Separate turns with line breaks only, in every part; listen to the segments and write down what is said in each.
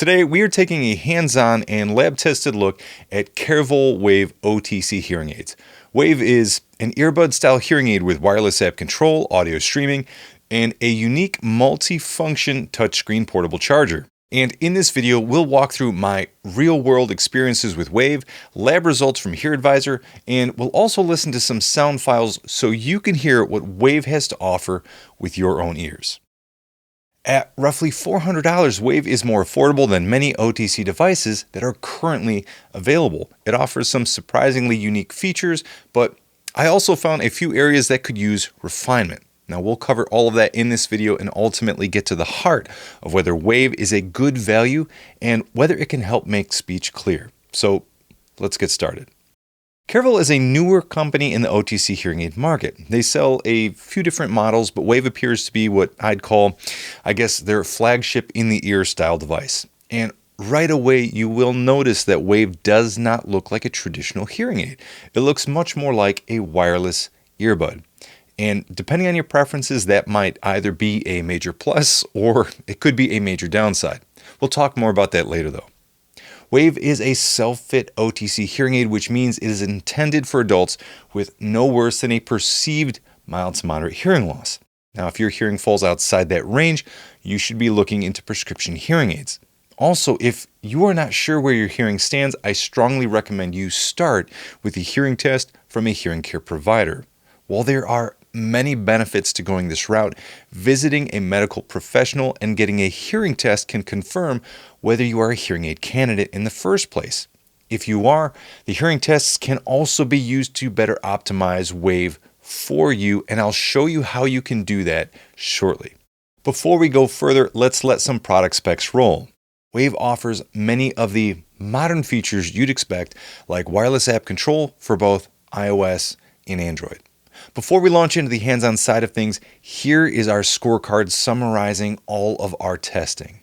Today, we are taking a hands-on and lab-tested look at Cearvol Wave OTC hearing aids. Wave is an earbud-style hearing aid with wireless app control, audio streaming, and a unique multi-function touchscreen portable charger. And in this video, we'll walk through my real-world experiences with Wave, lab results from HearAdvisor, and we'll also listen to some sound files so you can hear what Wave has to offer with your own ears. At roughly $400, Wave is more affordable than many OTC devices that are currently available. It offers some surprisingly unique features, but I also found a few areas that could use refinement. Now, we'll cover all of that in this video and ultimately get to the heart of whether Wave is a good value and whether it can help make speech clear. So let's get started. Cearvol is a newer company in the OTC hearing aid market. They sell a few different models, but Wave appears to be what I'd call, their flagship in-the-ear style device. And right away, you will notice that Wave does not look like a traditional hearing aid. It looks much more like a wireless earbud. And depending on your preferences, that might either be a major plus or it could be a major downside. We'll talk more about that later though. Wave is a self-fit OTC hearing aid, which means it is intended for adults with no worse than a perceived mild to moderate hearing loss. Now, if your hearing falls outside that range, you should be looking into prescription hearing aids. Also, if you are not sure where your hearing stands, I strongly recommend you start with a hearing test from a hearing care provider. While there are many benefits to going this route, visiting a medical professional and getting a hearing test can confirm whether you are a hearing aid candidate in the first place. If you are, the hearing tests can also be used to better optimize Wave for you, and I'll show you how you can do that shortly. Before we go further, let's let some product specs roll. Wave offers many of the modern features you'd expect, like wireless app control for both iOS and Android. Before we launch into the hands-on side of things, here is our scorecard summarizing all of our testing.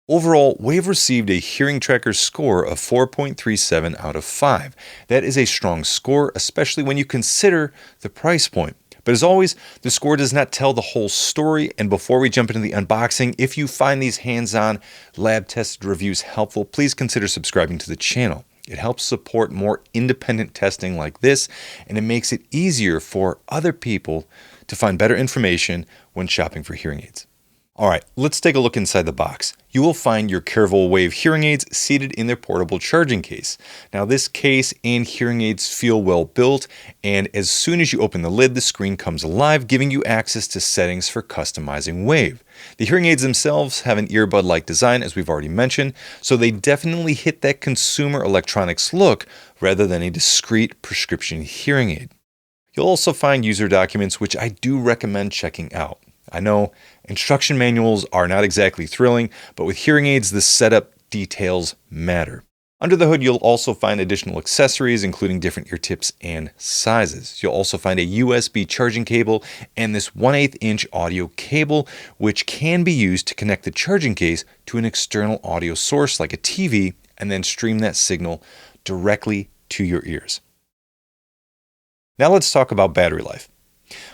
Overall, Wave received a hearing tracker score of 4.37 out of 5. That is a strong score, especially when you consider the price point. But as always, the score does not tell the whole story, and before we jump into the unboxing, if you find these hands-on lab-tested reviews helpful, please consider subscribing to the channel. It helps support more independent testing like this, and it makes it easier for other people to find better information when shopping for hearing aids. All right, let's take a look inside the box. You will find your Cearvol Wave hearing aids seated in their portable charging case. Now, this case and hearing aids feel well built, and as soon as you open the lid, the screen comes alive, giving you access to settings for customizing Wave. The hearing aids themselves have an earbud-like design, as we've already mentioned, so they definitely hit that consumer electronics look rather than a discrete prescription hearing aid. You'll also find user documents, which I do recommend checking out. I know instruction manuals are not exactly thrilling, but with hearing aids, the setup details matter. Under the hood, you'll also find additional accessories, including different ear tips and sizes. You'll also find a USB charging cable and this 1/8 inch audio cable, which can be used to connect the charging case to an external audio source like a TV and then stream that signal directly to your ears. Now let's talk about battery life.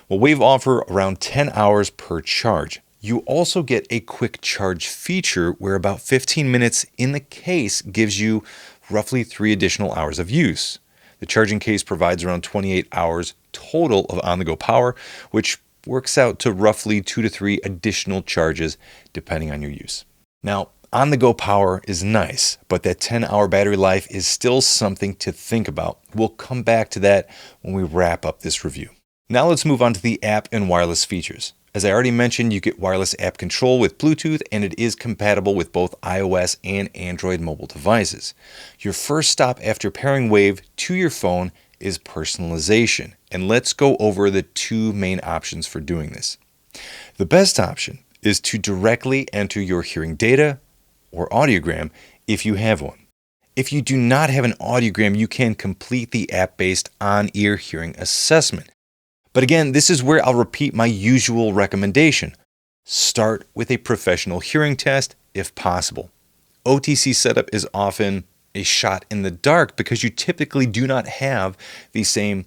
Well, Wave offer around 10 hours per charge. You also get a quick charge feature where about 15 minutes in the case gives you roughly 3 additional hours of use. The charging case provides around 28 hours total of on-the-go power, which works out to roughly 2 to 3 additional charges depending on your use. Now, on-the-go power is nice, but that 10-hour battery life is still something to think about. We'll come back to that when we wrap up this review. Now let's move on to the app and wireless features. As I already mentioned, you get wireless app control with Bluetooth, and it is compatible with both iOS and Android mobile devices. Your first stop after pairing Wave to your phone is personalization, and let's go over the 2 main options for doing this. The best option is to directly enter your hearing data or audiogram if you have one. If you do not have an audiogram, you can complete the app-based on-ear hearing assessment. But again, this is where I'll repeat my usual recommendation. Start with a professional hearing test if possible. OTC setup is often a shot in the dark because you typically do not have the same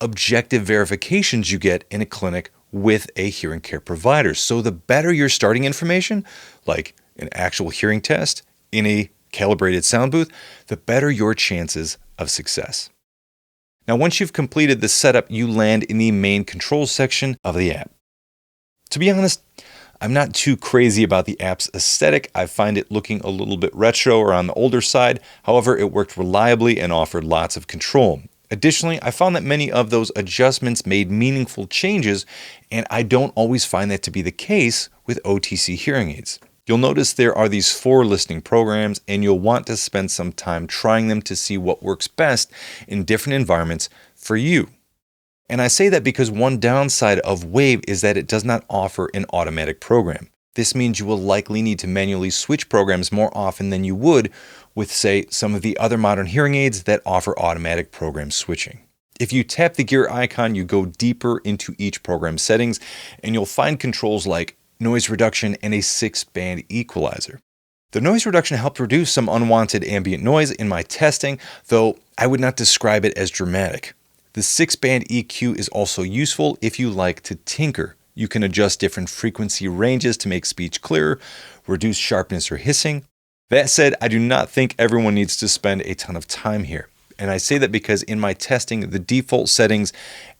objective verifications you get in a clinic with a hearing care provider. So the better your starting information, like an actual hearing test in a calibrated sound booth, the better your chances of success. Now, once you've completed the setup, you land in the main control section of the app. To be honest, I'm not too crazy about the app's aesthetic. I find it looking a little bit retro or on the older side. However, it worked reliably and offered lots of control. Additionally, I found that many of those adjustments made meaningful changes, and I don't always find that to be the case with OTC hearing aids. You'll notice there are these 4 listening programs, and you'll want to spend some time trying them to see what works best in different environments for you. And I say that because one downside of Wave is that it does not offer an automatic program. This means you will likely need to manually switch programs more often than you would with, say, some of the other modern hearing aids that offer automatic program switching. If you tap the gear icon, you go deeper into each program settings, and you'll find controls like noise reduction and a 6-band equalizer. The noise reduction helped reduce some unwanted ambient noise in my testing, though I would not describe it as dramatic. The 6-band EQ is also useful if you like to tinker. You can adjust different frequency ranges to make speech clearer, reduce sharpness or hissing. That said, I do not think everyone needs to spend a ton of time here. And I say that because in my testing, the default settings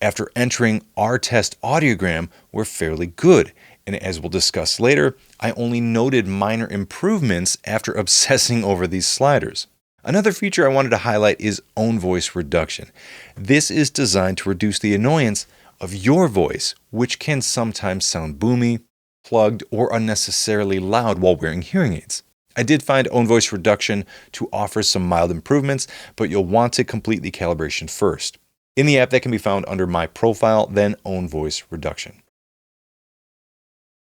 after entering our test audiogram were fairly good. And as we'll discuss later, I only noted minor improvements after obsessing over these sliders. Another feature I wanted to highlight is own voice reduction. This is designed to reduce the annoyance of your voice, which can sometimes sound boomy, plugged, or unnecessarily loud while wearing hearing aids. I did find own voice reduction to offer some mild improvements, but you'll want to complete the calibration first. In the app, that can be found under My Profile, then Own Voice Reduction.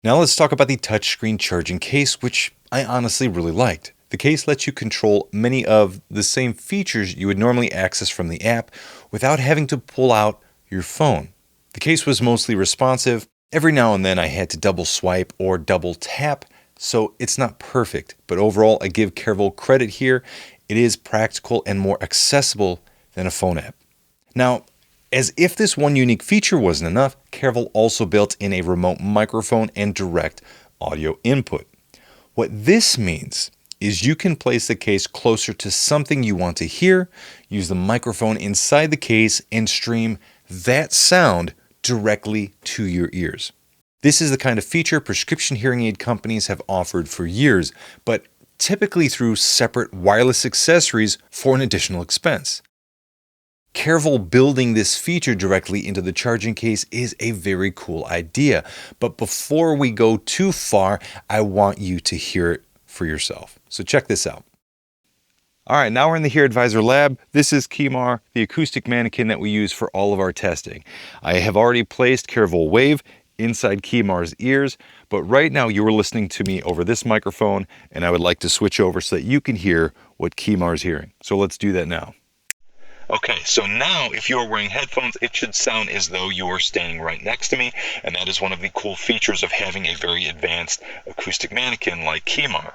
Now let's talk about the touchscreen charging case, which I honestly really liked. The case lets you control many of the same features you would normally access from the app without having to pull out your phone. The case was mostly responsive. Every now and then I had to double swipe or double tap, so it's not perfect. But overall, I give Cearvol credit here. It is practical and more accessible than a phone app. Now, as if this one unique feature wasn't enough, Cearvol also built in a remote microphone and direct audio input. What this means is you can place the case closer to something you want to hear, use the microphone inside the case, and stream that sound directly to your ears. This is the kind of feature prescription hearing aid companies have offered for years, but typically through separate wireless accessories for an additional expense. Cearvol building this feature directly into the charging case is a very cool idea, but before we go too far, I want you to hear it for yourself. So check this out. All right, now we're in the HearAdvisor lab. This is Kemar, the acoustic mannequin that we use for all of our testing. I have already placed Cearvol Wave inside Kemar's ears, but right now you are listening to me over this microphone, and I would like to switch over so that you can hear what Kemar's hearing. So let's do that now. Okay, so now if you are wearing headphones, it should sound as though you are standing right next to me, and that is one of the cool features of having a very advanced acoustic mannequin like Kemar.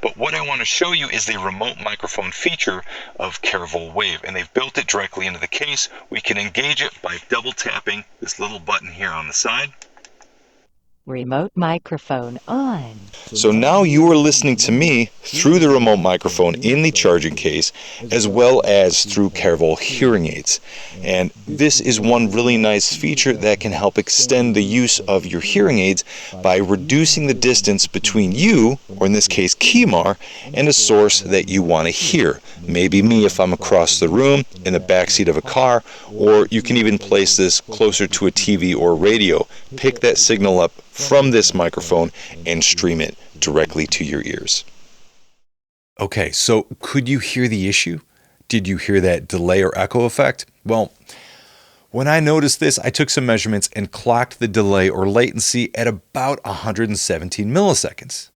But what I want to show you is the remote microphone feature of Cearvol Wave, and they've built it directly into the case. We can engage it by double tapping this little button here on the side.
Remote microphone on.
So now you are listening to me through the remote microphone in the charging case, as well as through Cearvol hearing aids. And this is one really nice feature that can help extend the use of your hearing aids by reducing the distance between you, or in this case Kemar, and a source that you want to hear. Maybe me if I'm across the room, in the backseat of a car, or you can even place this closer to a TV or radio. Pick that signal up from this microphone and stream it directly to your ears. Okay, so could you hear the issue? Did you hear that delay or echo effect? Well, when I noticed this, I took some measurements and clocked the delay or latency at about 117 milliseconds.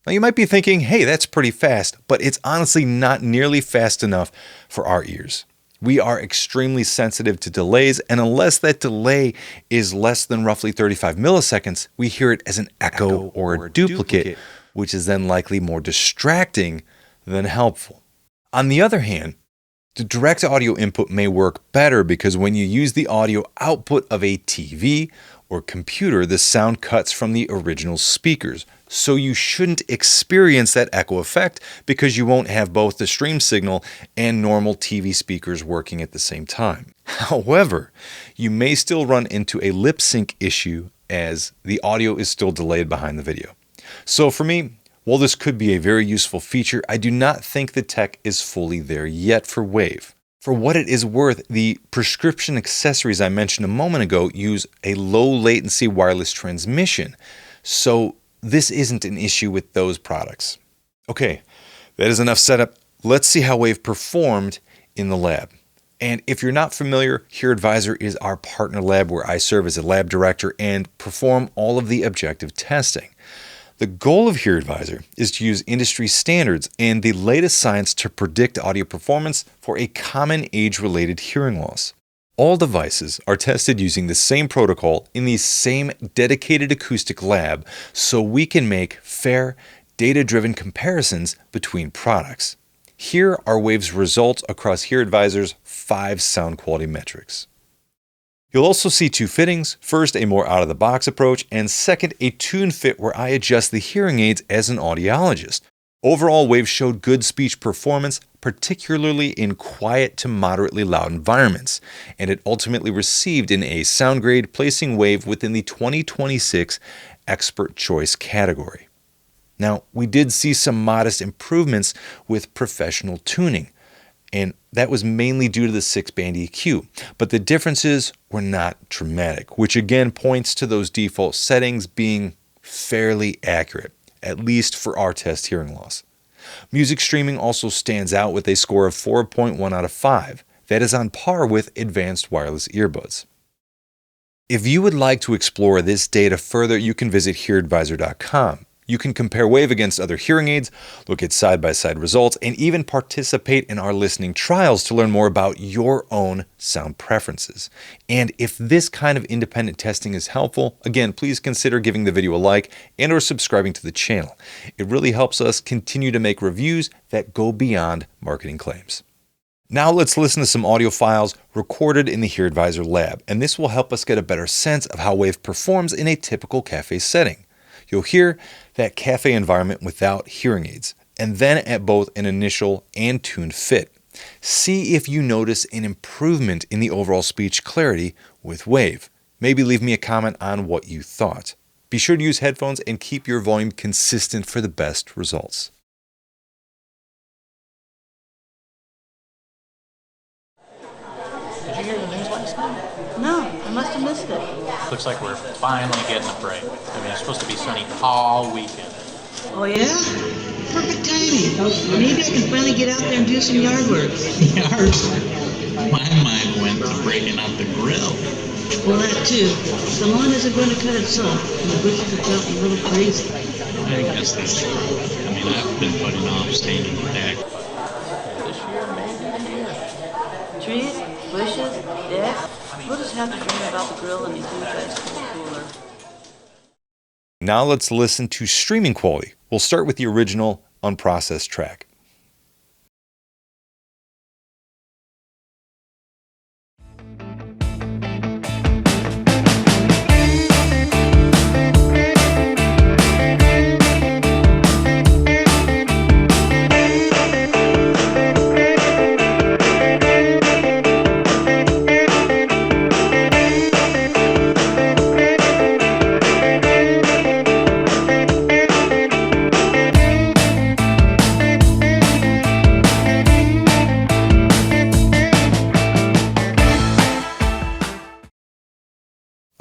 Now you might be thinking, hey, that's pretty fast, but it's honestly not nearly fast enough for our ears. We are extremely sensitive to delays, and unless that delay is less than roughly 35 milliseconds, we hear it as an echo or a duplicate, which is then likely more distracting than helpful. On the other hand, the direct audio input may work better because when you use the audio output of a TV or computer, the sound cuts from the original speakers. So you shouldn't experience that echo effect because you won't have both the stream signal and normal TV speakers working at the same time. However, you may still run into a lip sync issue as the audio is still delayed behind the video. So for me, while this could be a very useful feature, I do not think the tech is fully there yet for Wave. For what it is worth, the prescription accessories I mentioned a moment ago use a low latency wireless transmission, so this isn't an issue with those products. Okay, that is enough setup. Let's see how Wave performed in the lab. And if you're not familiar, HearAdvisor is our partner lab where I serve as a lab director and perform all of the objective testing. The goal of HearAdvisor is to use industry standards and the latest science to predict audio performance for a common age-related hearing loss. All devices are tested using the same protocol in the same dedicated acoustic lab so we can make fair, data-driven comparisons between products. Here are Wave's results across HearAdvisor's 5 sound quality metrics. You'll also see 2 fittings, first a more out-of-the-box approach, and second a tune fit where I adjust the hearing aids as an audiologist. Overall, Wave showed good speech performance, particularly in quiet to moderately loud environments, and it ultimately received an A sound grade, placing Wave within the 2026 Expert Choice category. Now, we did see some modest improvements with professional tuning, and that was mainly due to the 6-band EQ, but the differences were not dramatic, which again points to those default settings being fairly accurate, at least for our test hearing loss. Music streaming also stands out with a score of 4.1 out of 5. That is on par with advanced wireless earbuds. If you would like to explore this data further, you can visit HearAdvisor.com. You can compare Wave against other hearing aids, look at side-by-side results, and even participate in our listening trials to learn more about your own sound preferences. And if this kind of independent testing is helpful, again, please consider giving the video a like and or subscribing to the channel. It really helps us continue to make reviews that go beyond marketing claims. Now let's listen to some audio files recorded in the HearAdvisor lab, and this will help us get a better sense of how Wave performs in a typical cafe setting. You'll hear that cafe environment without hearing aids, and then at both an initial and tuned fit. See if you notice an improvement in the overall speech clarity with Wave. Maybe leave me a comment on what you thought. Be sure to use headphones and keep your volume consistent for the best results.
Did you hear the news last night?
No, I must have missed it.
Looks like we're finally getting a break. I mean, it's supposed to be sunny all weekend.
Oh, yeah? Perfect timing. Maybe I can finally get out there and do some yard work.
Yard? My mind went to breaking out the grill.
Well, that too. The lawn isn't going to cut itself, and the bushes have gotten a little crazy.
I guess that's true. I mean, I've been putting off staining the deck.
This year may be the year.
Trees, bushes, deck. We'll just have to dream about the grill and the huge ice cream cooler.
Now let's listen to streaming quality. We'll start with the original unprocessed track.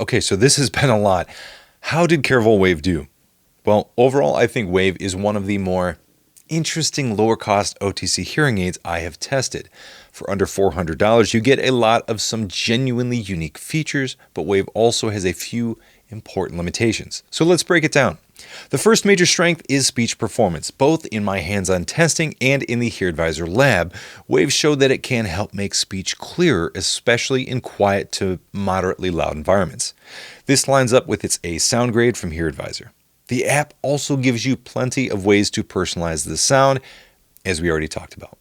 Okay, so this has been a lot. How did Cearvol Wave do? Well, overall, I think Wave is one of the more interesting lower-cost OTC hearing aids I have tested. For under $400, you get a lot of some genuinely unique features, but Wave also has a few important limitations. So let's break it down. The first major strength is speech performance. Both in my hands-on testing and in the HearAdvisor lab, Wave showed that it can help make speech clearer, especially in quiet to moderately loud environments. This lines up with its A sound grade from HearAdvisor. The app also gives you plenty of ways to personalize the sound, as we already talked about.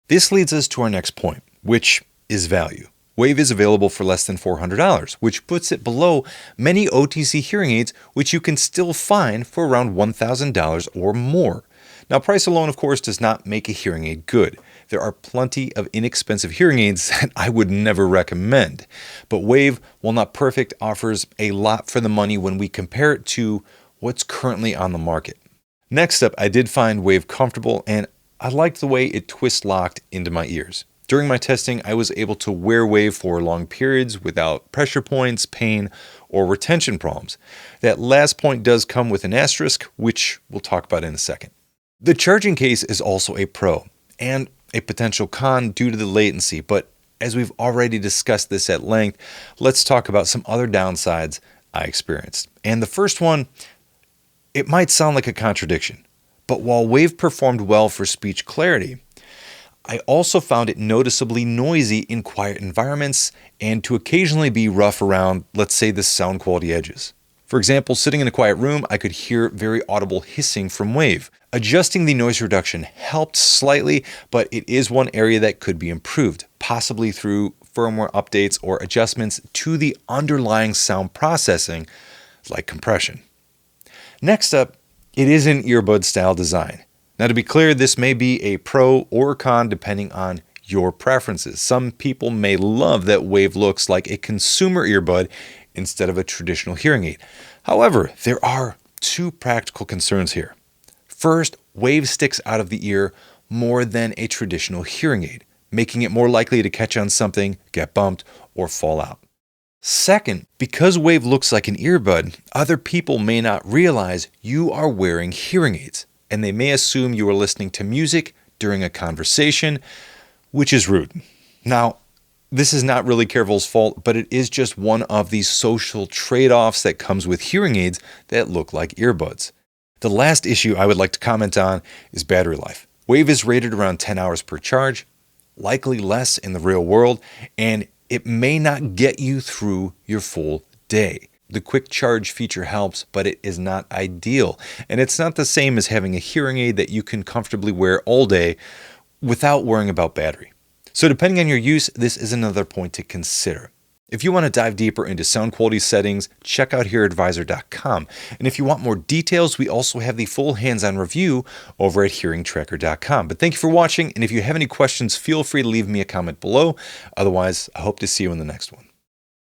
This leads us to our next point, which is value. Wave is available for less than $400, which puts it below many OTC hearing aids, which you can still find for around $1,000 or more. Now, price alone, of course, does not make a hearing aid good. There are plenty of inexpensive hearing aids that I would never recommend. But Wave, while not perfect, offers a lot for the money when we compare it to what's currently on the market. Next up, I did find Wave comfortable, and I liked the way it twist locked into my ears. During my testing, I was able to wear Wave for long periods without pressure points, pain, or retention problems. That last point does come with an asterisk, which we'll talk about in a second. The charging case is also a pro and a potential con due to the latency, but as we've already discussed this at length, let's talk about some other downsides I experienced. And the first one, it might sound like a contradiction, but while Wave performed well for speech clarity, I also found it noticeably noisy in quiet environments and to occasionally be rough around, let's say, the sound quality edges. For example, sitting in a quiet room, I could hear very audible hissing from Wave. Adjusting the noise reduction helped slightly, but it is one area that could be improved, possibly through firmware updates or adjustments to the underlying sound processing, like compression. Next up, it is an earbud style design. Now, to be clear, this may be a pro or con depending on your preferences. Some people may love that Wave looks like a consumer earbud instead of a traditional hearing aid. However, there are two practical concerns here. First, Wave sticks out of the ear more than a traditional hearing aid, making it more likely to catch on something, get bumped, or fall out. Second, because Wave looks like an earbud, other people may not realize you are wearing hearing aids, and they may assume you are listening to music during a conversation, which is rude. Now, this is not really Cearvol's fault, but it is just one of these social trade-offs that comes with hearing aids that look like earbuds. The last issue I would like to comment on is battery life. Wave is rated around 10 hours per charge, likely less in the real world, and it may not get you through your full day. The quick charge feature helps, but it is not ideal. And it's not the same as having a hearing aid that you can comfortably wear all day without worrying about battery. So depending on your use, this is another point to consider. If you want to dive deeper into sound quality settings, check out HearAdvisor.com. And if you want more details, we also have the full hands-on review over at HearingTracker.com. But thank you for watching, and if you have any questions, feel free to leave me a comment below. Otherwise, I hope to see you in the next one.